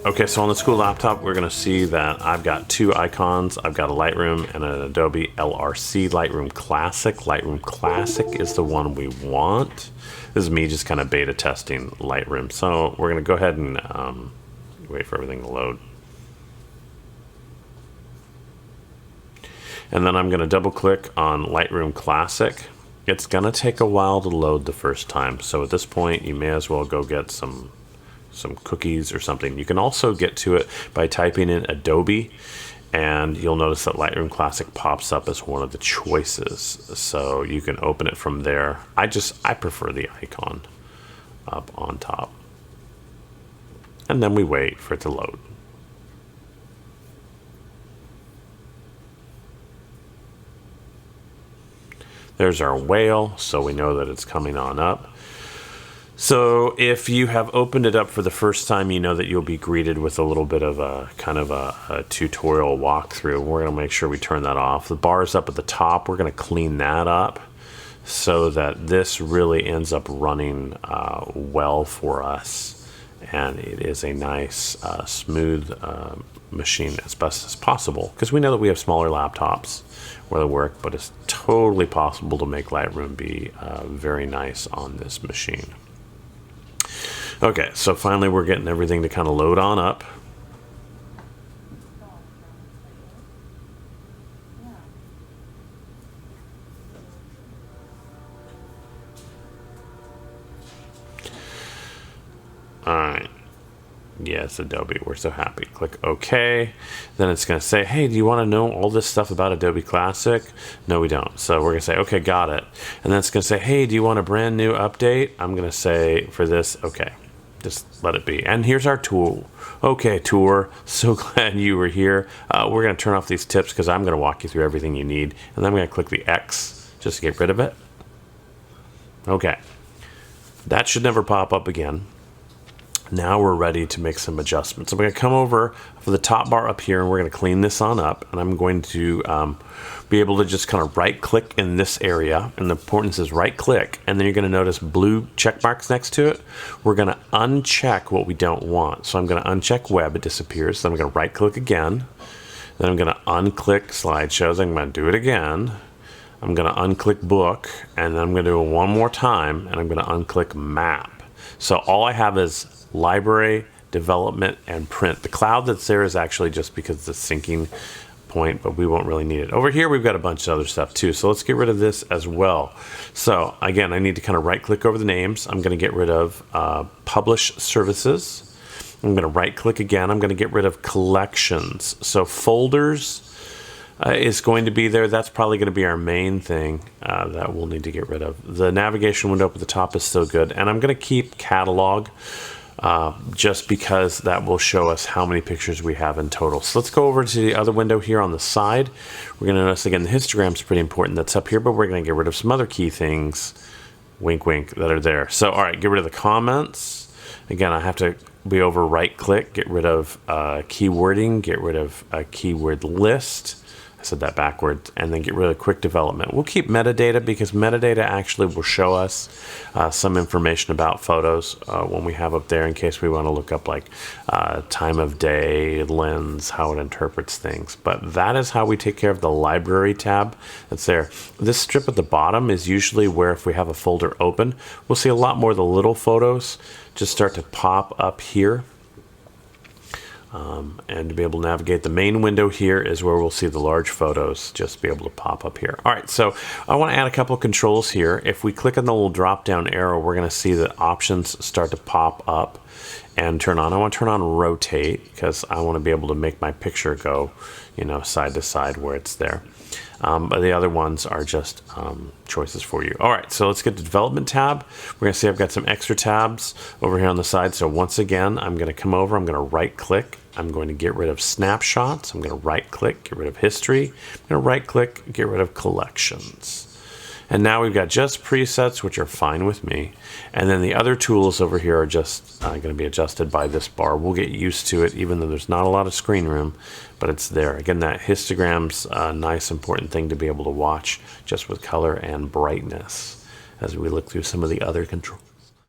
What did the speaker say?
Okay, so on the school laptop, we're gonna see that I've got two icons. I've got a Lightroom and an Adobe LRC Lightroom Classic. Lightroom Classic is the one we want. This is me just kind of beta testing Lightroom. So we're gonna go ahead and wait for everything to load. And then I'm gonna double click on Lightroom Classic. It's gonna take a while to load the first time. So at this point, you may as well go get some cookies or something. You can also get to it by typing in Adobe, and you'll notice that Lightroom Classic pops up as one of the choices. So you can open it from there. I prefer the icon up on top. And then we wait for it to load. There's our whale, so we know that it's coming on up. So if you have opened it up for the first time, you know that you'll be greeted with a little bit of a kind of a tutorial walkthrough. We're going to make sure we turn that off. The bar is up at the top. We're going to clean that up so that this really ends up running well for us. And it is a nice, smooth machine as best as possible, because we know that we have smaller laptops where they work, but it's totally possible to make Lightroom be very nice on this machine. Okay, so finally we're getting everything to kind of load on up. All right. Yes, Adobe, we're so happy. Click OK. Then it's going to say, hey, do you want to know all this stuff about Adobe Classic? No, we don't. So we're going to say, okay, got it. And then it's going to say, hey, do you want a brand new update? I'm going to say for this, okay, just let it be. And here's our tool. Okay, tour, so glad you were here. We're going to turn off these tips because I'm going to walk you through everything you need. And then I'm going to click the X just to get rid of it. Okay. That should never pop up again. Now we're ready to make some adjustments. I'm going to come over for the top bar up here, and we're going to clean this on up. And I'm going to be able to just kind of right click in this area. And the importance is right click. And then you're going to notice blue check marks next to it. We're going to uncheck what we don't want. So I'm going to uncheck web. It disappears. Then I'm going to right click again. Then I'm going to unclick slideshows. I'm going to do it again. I'm going to unclick book. And then I'm going to do it one more time. And I'm going to unclick map. So all I have is library, development, and print. The cloud that's there is actually just because it's a syncing point, but we won't really need it. Over here, we've got a bunch of other stuff too. So let's get rid of this as well. So again, I need to kind of right click over the names. I'm going to get rid of publish services. I'm going to right click again. I'm going to get rid of collections. So folders is going to be there. That's probably going to be our main thing that we'll need to get rid of. The navigation window up at the top is still good. And I'm going to keep catalog just because that will show us how many pictures we have in total. So let's go over to the other window here on the side. We're going to notice again the histogram is pretty important. That's up here, but we're going to get rid of some other key things, wink wink, that are there. So all right, get rid of the comments. Again, I have to be over right click, get rid of keywording, get rid of a keyword list. I said that backwards, and then get rid of quick development. We'll keep metadata because metadata actually will show us some information about photos when we have up there in case we want to look up like time of day, lens, how it interprets things. But that is how we take care of the library tab that's there. This strip at the bottom is usually where if we have a folder open, we'll see a lot more of the little photos just start to pop up here. And to be able to navigate the main window here is where we'll see the large photos just be able to pop up here. All right, so I want to add a couple of controls here. If we click on the little drop down arrow, we're going to see that options start to pop up and turn on. I want to turn on rotate because I want to be able to make my picture go, you know, side to side where it's there. But the other ones are just choices for you. All right, so let's get the development tab. We're gonna see I've got some extra tabs over here on the side. So once again, I'm gonna come over, I'm gonna right click. I'm going to get rid of snapshots. I'm gonna right click, get rid of history. I'm gonna right click, get rid of collections. And now we've got just presets, which are fine with me. And then the other tools over here are just going to be adjusted by this bar. We'll get used to it, even though there's not a lot of screen room, but it's there. Again, that histogram's a nice, important thing to be able to watch just with color and brightness as we look through some of the other controls.